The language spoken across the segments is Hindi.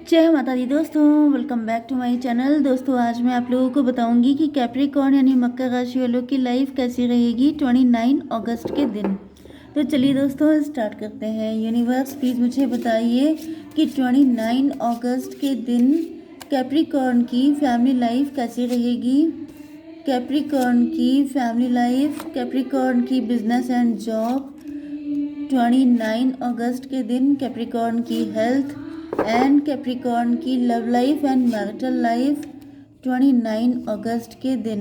जय माता दी दोस्तों, welcome back to my channel. दोस्तों आज मैं आप लोगों को बताऊंगी कि कैप्रिकॉर्न यानी मकर राशि वालों की लाइफ कैसी रहेगी 29 अगस्त के दिन। तो चलिए दोस्तों स्टार्ट करते हैं। यूनिवर्स प्लीज़ मुझे बताइए कि 29 अगस्त के दिन कैप्रिकॉर्न की फैमिली लाइफ कैसी रहेगी। कैप्रिकॉर्न की फैमिली लाइफ, कैप्रिकॉर्न की बिजनेस एंड जॉब 29 अगस्त के दिन, कैप्रिकॉर्न की हेल्थ एंड कैप्रिकॉर्न की love life and marital life 29 अगस्त के दिन।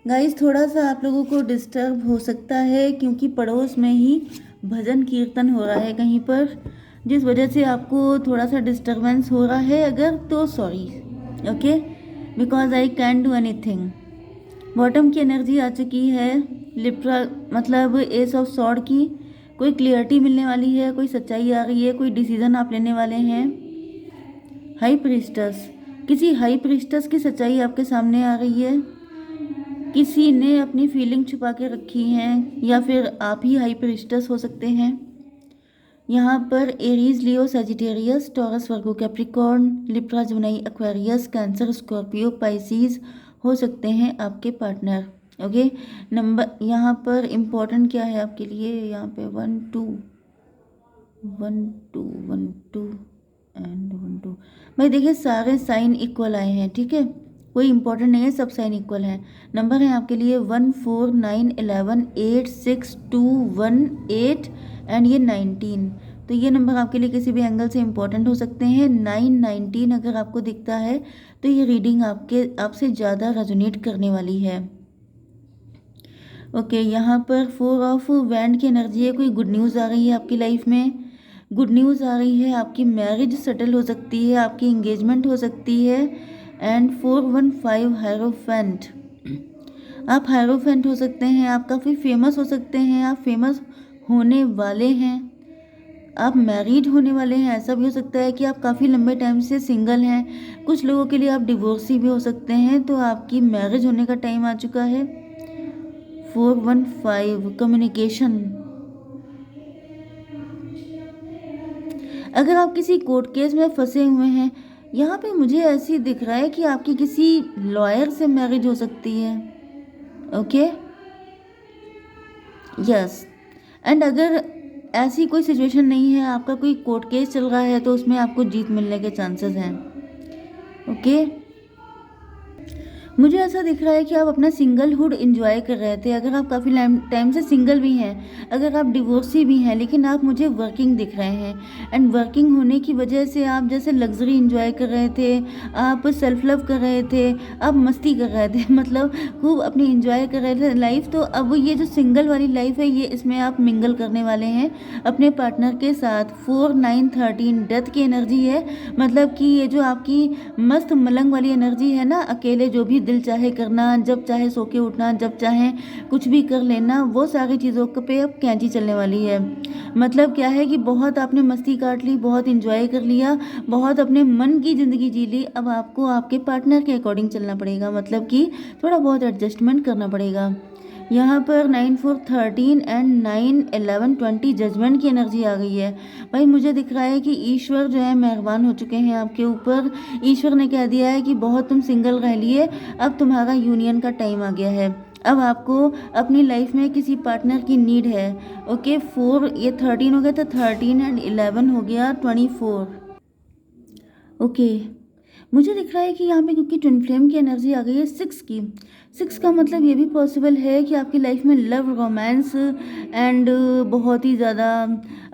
गाइस थोड़ा सा आप लोगों को डिस्टर्ब हो सकता है क्योंकि पड़ोस में ही भजन कीर्तन हो रहा है कहीं पर, जिस वजह से आपको थोड़ा सा डिस्टर्बेंस हो रहा है अगर तो sorry, okay, because I can do anything. Bottom की एनर्जी आ चुकी है, लिब्रा मतलब एस ऑफ सॉर्ड की। कोई क्लियरिटी मिलने वाली है, कोई सच्चाई आ रही है, कोई डिसीजन आप लेने वाले हैं। हाई प्रीस्टस, किसी हाई प्रीस्टस की सच्चाई आपके सामने आ रही है। किसी ने अपनी फीलिंग छुपा के रखी हैं या फिर आप ही हाई प्रीस्टस हो सकते हैं। यहाँ पर Aries, Leo, Sagittarius, Taurus, Virgo, Capricorn, Libra, Gemini, Aquarius, Cancer, Scorpio, Pisces हो सकते हैं आपके पार्टनर। ओके, नंबर यहाँ पर इम्पोर्टेंट क्या है आपके लिए, यहाँ पे 1 2 1 2 1 2 एंड 1 2। भाई देखिए सारे साइन इक्वल आए हैं, ठीक है, कोई इंपॉर्टेंट नहीं है, सब साइन इक्वल हैं। नंबर है आपके लिए 1 4 9 11 8 6 2 1 8 एंड ये 19। तो ये नंबर आपके लिए किसी भी एंगल से इम्पोर्टेंट हो सकते हैं। 9 19 अगर आपको दिखता है तो ये रीडिंग आपसे ज़्यादा रेजोनेट करने वाली है। ओके, यहाँ पर 4 ऑफ वैंड की एनर्जी है। कोई गुड न्यूज़ आ रही है आपकी लाइफ में, गुड न्यूज़ आ रही है, आपकी मैरिज सेटल हो सकती है, आपकी इंगेजमेंट हो सकती है। एंड 415 हायरोफेंट, आप हायरोफेंट हो सकते हैं, आप काफ़ी फेमस हो सकते हैं, आप फेमस होने वाले हैं, आप मैरिड होने वाले हैं। ऐसा भी हो सकता है कि आप काफ़ी लंबे टाइम से सिंगल हैं, कुछ लोगों के लिए आप डिवोर्सी भी हो सकते हैं, तो आपकी मैरिज होने का टाइम आ चुका है। 415 कम्युनिकेशन, अगर आप किसी कोर्ट केस में फंसे हुए हैं, यहाँ पे मुझे ऐसी दिख रहा है कि आपकी किसी लॉयर से मैरिज हो सकती है। ओके, यस, एंड अगर ऐसी कोई सिचुएशन नहीं है, आपका कोई कोर्ट केस चल रहा है, तो उसमें आपको जीत मिलने के चांसेस हैं। ओके, मुझे ऐसा दिख रहा है कि आप अपना सिंगलहुड एंजॉय कर रहे थे। अगर आप काफ़ी टाइम से सिंगल भी हैं, अगर आप डिवोर्सी भी हैं, लेकिन आप मुझे वर्किंग दिख रहे हैं, एंड वर्किंग होने की वजह से आप जैसे लग्जरी एंजॉय कर रहे थे, आप सेल्फ लव कर रहे थे, आप मस्ती कर रहे थे मतलब खूब अपनी एंजॉय कर रहे थे लाइफ। तो अब ये जो सिंगल वाली लाइफ है, ये इसमें आप मिंगल करने वाले हैं अपने पार्टनर के साथ। 4 9 13 डेथ की एनर्जी है, मतलब कि ये जो आपकी मस्त मलंग वाली एनर्जी है ना, अकेले जो भी दिल चाहे करना, जब चाहे सो के उठना, जब चाहे कुछ भी कर लेना, वो सारी चीज़ों पे अब कैंची चलने वाली है। मतलब क्या है कि बहुत आपने मस्ती काट ली, बहुत इंजॉय कर लिया, बहुत अपने मन की ज़िंदगी जी ली। अब आपको आपके पार्टनर के अकॉर्डिंग चलना पड़ेगा, मतलब कि थोड़ा बहुत एडजस्टमेंट करना पड़ेगा। यहाँ पर 9 4 13 एंड 9 11 20 जजमेंट की एनर्जी आ गई है। भाई मुझे दिख रहा है कि ईश्वर जो है मेहरबान हो चुके हैं आपके ऊपर। ईश्वर ने कह दिया है कि बहुत तुम सिंगल रह लिए, अब तुम्हारा यूनियन का टाइम आ गया है। अब आपको अपनी लाइफ में किसी पार्टनर की नीड है। ओके, 4 ये 13 हो गया, तो 13 एंड 11 हो गया 24। ओके, मुझे दिख रहा है कि यहाँ पे क्योंकि ट्विन फ्लेम की एनर्जी आ गई है 6 की। 6 का मतलब ये भी पॉसिबल है कि आपकी लाइफ में लव, रोमांस एंड बहुत ही ज़्यादा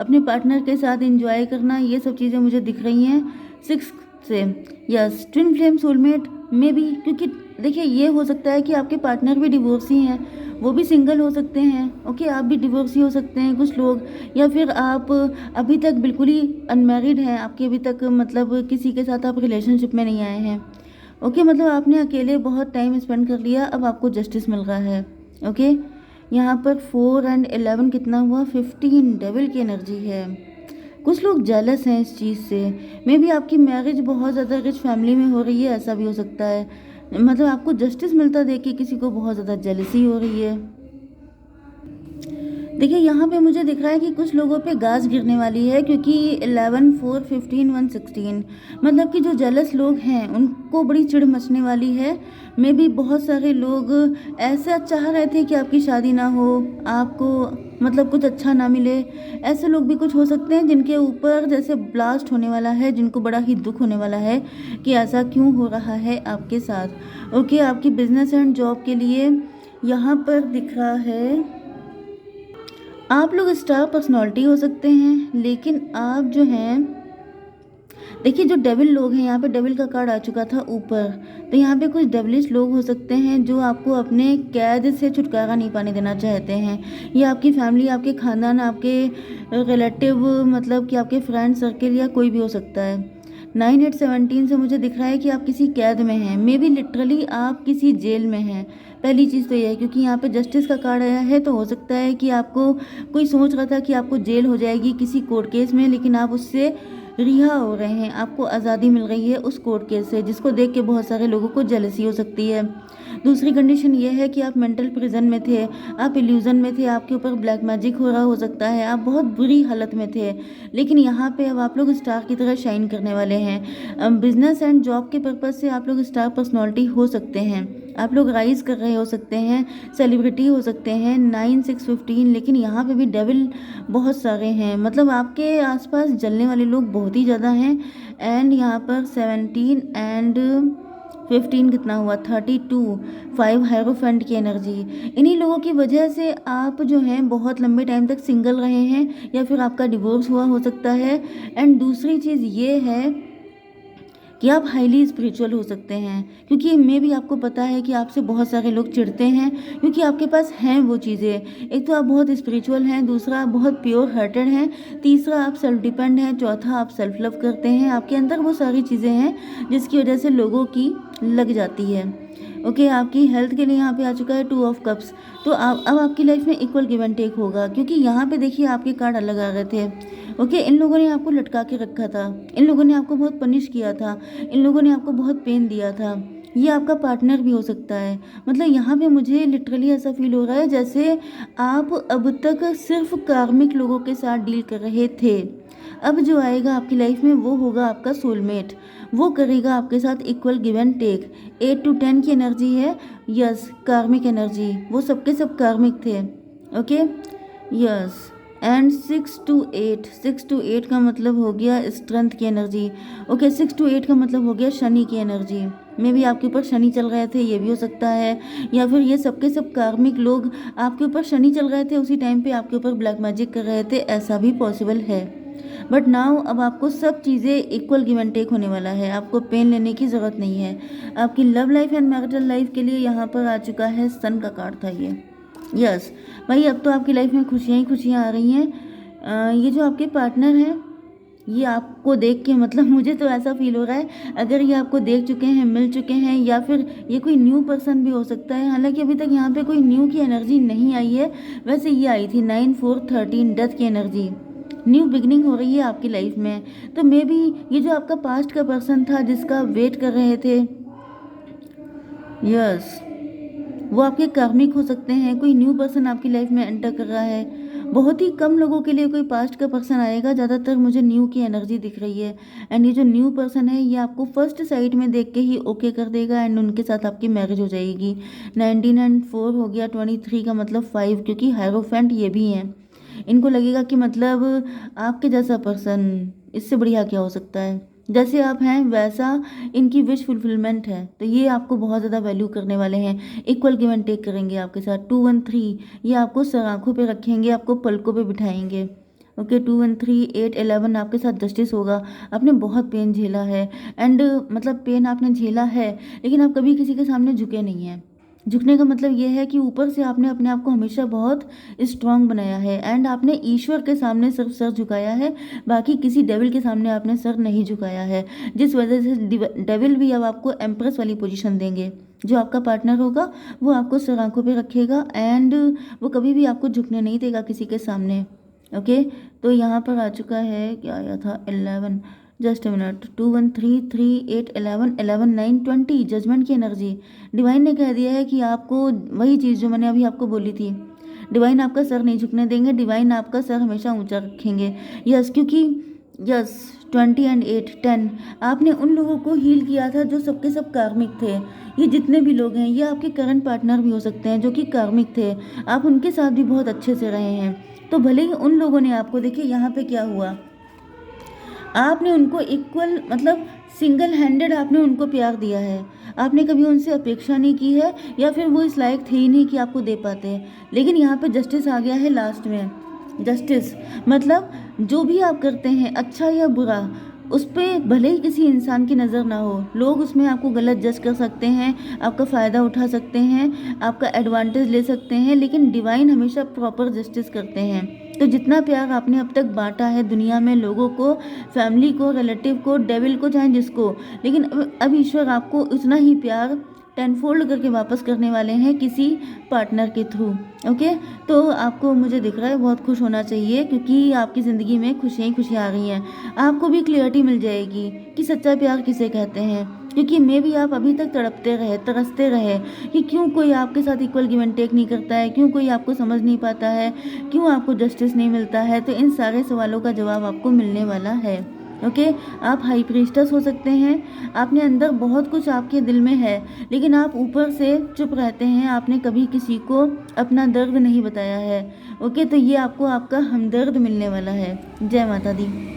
अपने पार्टनर के साथ एंजॉय करना, ये सब चीज़ें मुझे दिख रही हैं 6 से। यस, ट्विन फ्लेम सोलमेट में भी, क्योंकि देखिए ये हो सकता है कि आपके पार्टनर भी डिवोर्सी हैं, वो भी सिंगल हो सकते हैं। ओके, आप भी डिवोर्सी हो सकते हैं कुछ लोग, या फिर आप अभी तक बिल्कुल ही अनमैरिड हैं, आपके अभी तक मतलब किसी के साथ आप रिलेशनशिप में नहीं आए हैं। ओके, मतलब आपने अकेले बहुत टाइम स्पेंड कर लिया, अब आपको जस्टिस मिल रहा है। ओके, यहाँ पर 4 एंड 11 कितना हुआ, 15 डेविल की एनर्जी है। कुछ लोग जेलस हैं इस चीज़ से, मे बी आपकी मैरिज बहुत ज़्यादा रिच फैमिली में हो रही है, ऐसा भी हो सकता है। मतलब आपको जस्टिस मिलता देख के किसी को बहुत ज़्यादा जेलसी हो रही है। देखिए यहाँ पे मुझे दिख रहा है कि कुछ लोगों पे गाज गिरने वाली है, क्योंकि 11 4 15 1 16 मतलब कि जो जेलस लोग हैं उनको बड़ी चिढ़ मचने वाली है। मे भी बहुत सारे लोग ऐसा चाह रहे थे कि आपकी शादी ना हो, आपको मतलब कुछ अच्छा ना मिले। ऐसे लोग भी कुछ हो सकते हैं जिनके ऊपर जैसे ब्लास्ट होने वाला है, जिनको बड़ा ही दुख होने वाला है कि ऐसा क्यों हो रहा है आपके साथ। ओके, आपकी बिजनेस एंड जॉब के लिए यहाँ पर दिख रहा है आप लोग स्टार पर्सनालिटी हो सकते हैं, लेकिन आप जो हैं देखिए जो डेविल लोग हैं, यहाँ पे डेविल का कार्ड आ चुका था ऊपर, तो यहाँ पे कुछ डेविलिश लोग हो सकते हैं जो आपको अपने कैद से छुटकारा नहीं पाने देना चाहते हैं। या आपकी फैमिली, आपके खानदान, आपके रिलेटिव, मतलब कि आपके फ्रेंड सर्कल या कोई भी हो सकता है। 9 8 17 से मुझे दिख रहा है कि आप किसी कैद में हैं, मे बी लिटरली आप किसी जेल में हैं। पहली चीज़ तो ये है, क्योंकि यहाँ पे जस्टिस का कार्ड आया है, तो हो सकता है कि आपको कोई सोच रहा था कि आपको जेल हो जाएगी किसी कोर्ट केस में, लेकिन आप उससे रिहा हो रहे हैं, आपको आज़ादी मिल रही है उस कोर्ट केस से, जिसको देख के बहुत सारे लोगों को जेलसी हो सकती है। दूसरी कंडीशन ये है कि आप मेंटल प्रिजन में थे, आप इल्यूजन में थे, आपके ऊपर ब्लैक मैजिक हो रहा हो सकता है, आप बहुत बुरी हालत में थे, लेकिन यहाँ पे अब आप लोग स्टार की तरह शाइन करने वाले हैं। बिजनेस एंड जॉब के पर्पज़ से आप लोग स्टार पर्सनैलिटी हो सकते हैं, आप लोग राइज कर रहे हो सकते हैं, सेलिब्रिटी हो सकते हैं। 9 6 15, लेकिन यहाँ पे भी डेविल बहुत सारे हैं, मतलब आपके आसपास जलने वाले लोग बहुत ही ज़्यादा हैं। एंड यहाँ पर 17 एंड 15 कितना हुआ, 32, 5 हायरोफेंट की एनर्जी। इन्हीं लोगों की वजह से आप जो हैं बहुत लंबे टाइम तक सिंगल रहे हैं, या फिर आपका डिवोर्स हुआ हो सकता है। एंड दूसरी चीज़ ये है कि आप हाईली स्पिरिचुअल हो सकते हैं, क्योंकि मे भी आपको पता है कि आपसे बहुत सारे लोग चिढ़ते हैं, क्योंकि आपके पास हैं वो चीज़ें। एक तो आप बहुत स्पिरिचुअल हैं, दूसरा आप बहुत प्योर हार्टेड हैं, तीसरा आप सेल्फ डिपेंड हैं, चौथा आप सेल्फ लव करते हैं। आपके अंदर वो सारी चीज़ें हैं जिसकी वजह से लोगों की लग जाती है। ओके, आपकी हेल्थ के लिए यहाँ पे आ चुका है 2 ऑफ कप्स। तो अब आपकी लाइफ में इक्वल गिव एंड टेक होगा, क्योंकि यहाँ पे देखिए आपके कार्ड अलग आ गए थे। ओके, इन लोगों ने आपको लटका के रखा था, इन लोगों ने आपको बहुत पनिश किया था, इन लोगों ने आपको बहुत पेन दिया था। ये आपका पार्टनर भी हो सकता है। मतलब यहाँ पे मुझे लिटरली ऐसा फील हो रहा है जैसे आप अब तक सिर्फ कार्मिक लोगों के साथ डील कर रहे थे। अब जो आएगा आपकी लाइफ में वो होगा आपका सोलमेट, वो करेगा आपके साथ equal give and take. 8 to 10 की एनर्जी है, यस, कार्मिक एनर्जी, वो सबके सब कार्मिक थे। Okay, yes. एंड 6 to 8 का मतलब हो गया स्ट्रेंथ की एनर्जी। ओके, 6 to 8 का मतलब हो गया शनि की एनर्जी। मे भी आपके ऊपर शनि चल रहे थे, ये भी हो सकता है, या फिर ये सबके सब कार्मिक लोग आपके ऊपर शनि चल रहे थे, उसी टाइम पे आपके ऊपर ब्लैक मैजिक कर रहे थे, ऐसा भी पॉसिबल है। बट नाउ अब आपको सब चीज़ें इक्वल गिव एंड टेक होने वाला है, आपको पेन लेने की ज़रूरत नहीं है। आपकी love life and marital life के लिए यहाँ पर आ चुका है सन का कार्ड था ये। यस भाई, अब तो आपकी लाइफ में खुशियाँ ही खुशियाँ आ रही हैं। ये जो आपके पार्टनर हैं, ये आपको देख के, मतलब मुझे तो ऐसा फील हो रहा है अगर ये आपको देख चुके हैं, मिल चुके हैं, या फिर ये कोई न्यू पर्सन भी हो सकता है। हालांकि अभी तक यहाँ पे कोई न्यू की एनर्जी नहीं आई है, वैसे ये आई थी 9 4 13 डेथ की एनर्जी। न्यू बिगनिंग हो रही है आपकी लाइफ में। तो मे बी ये जो आपका पास्ट का पर्सन था जिसका वेट कर रहे थे, यस, वो आपके कार्मिक हो सकते हैं। कोई न्यू पर्सन आपकी लाइफ में एंटर कर रहा है। बहुत ही कम लोगों के लिए कोई पास्ट का पर्सन आएगा, ज़्यादातर मुझे न्यू की एनर्जी दिख रही है। एंड ये जो न्यू पर्सन है ये आपको फर्स्ट साइट में देख के ही ओके कर देगा, एंड उनके साथ आपकी मैरिज हो जाएगी। 19 एंड 4 हो गया, 23 का मतलब 5, क्योंकि हायरोफेंट ये भी हैं। इनको लगेगा कि मतलब आपके जैसा पर्सन, इससे बढ़िया क्या हो सकता है, जैसे आप हैं वैसा इनकी विश फुलफिलमेंट है। तो ये आपको बहुत ज़्यादा वैल्यू करने वाले हैं, इक्वल गिव एंड टेक करेंगे आपके साथ। 2 1 3 ये आपको सर आँखों पे रखेंगे, आपको पलकों पे बिठाएंगे। ओके, 2 1 3 8 11 आपके साथ जस्टिस होगा। आपने बहुत पेन झेला है, एंड मतलब पेन आपने झेला है, लेकिन आप कभी किसी के सामने झुके नहीं हैं। झुकने का मतलब ये है कि ऊपर से आपने अपने आप को हमेशा बहुत स्ट्रांग बनाया है, एंड आपने ईश्वर के सामने सिर्फ सर झुकाया है, बाकी किसी डेविल के सामने आपने सर नहीं झुकाया है, जिस वजह से डेविल भी अब आपको एम्प्रेस वाली पोजीशन देंगे। जो आपका पार्टनर होगा वो आपको सर आंखों पे रखेगा, एंड वो कभी भी आपको झुकने नहीं देगा किसी के सामने। ओके, तो यहाँ पर आ चुका है, क्या आया था, 11, जस्ट मिनट, 2 1 3 3 8 11 11 9 20 जजमेंट की एनर्जी। डिवाइन ने कह दिया है कि आपको वही चीज़ जो मैंने अभी आपको बोली थी, डिवाइन आपका सर नहीं झुकने देंगे, डिवाइन आपका सर हमेशा ऊंचा रखेंगे। यस, क्योंकि यस 20 एंड 8 10 आपने उन लोगों को हील किया था जो सबके सब कार्मिक थे। ये जितने भी लोग हैं ये आपके करंट पार्टनर भी हो सकते हैं जो कि कार्मिक थे, आप उनके साथ भी बहुत अच्छे से रहे हैं। तो भले ही उन लोगों ने आपको, देखिए यहाँ पे क्या हुआ, आपने उनको इक्वल मतलब सिंगल हैंडेड आपने उनको प्यार दिया है। आपने कभी उनसे अपेक्षा नहीं की है या फिर वो इस लायक थे ही नहीं कि आपको दे पाते। लेकिन यहाँ पे जस्टिस आ गया है लास्ट में। जस्टिस मतलब जो भी आप करते हैं अच्छा या बुरा, उस पर भले ही किसी इंसान की नज़र ना हो, लोग उसमें आपको गलत जज कर सकते हैं, आपका फ़ायदा उठा सकते हैं, आपका एडवांटेज ले सकते हैं, लेकिन डिवाइन हमेशा प्रॉपर जस्टिस करते हैं। तो जितना प्यार आपने अब तक बांटा है दुनिया में, लोगों को, फैमिली को, रिलेटिव को, डेविल को, चाहे जिसको, लेकिन अब ईश्वर आपको उतना ही प्यार टेनफोल्ड करके वापस करने वाले हैं किसी पार्टनर के थ्रू। ओके, तो आपको, मुझे दिख रहा है, बहुत खुश होना चाहिए क्योंकि आपकी ज़िंदगी में खुशियाँ ही खुशियाँ आ रही हैं। आपको भी क्लियरिटी मिल जाएगी कि सच्चा प्यार किसे कहते हैं, क्योंकि मे भी आप अभी तक तड़पते रहे, तरसते रहे कि क्यों कोई आपके साथ इक्वल गिव एंड टेक नहीं करता है, क्यों कोई आपको समझ नहीं पाता है, क्यों आपको जस्टिस नहीं मिलता है। तो इन सारे सवालों का जवाब आपको मिलने वाला है। ओके, आप हाई प्रीस्टस हो सकते हैं, आपने अंदर बहुत कुछ आपके दिल में है, लेकिन आप ऊपर से चुप रहते हैं, आपने कभी किसी को अपना दर्द नहीं बताया है। ओके, तो ये आपको आपका हमदर्द मिलने वाला है। जय माता दी।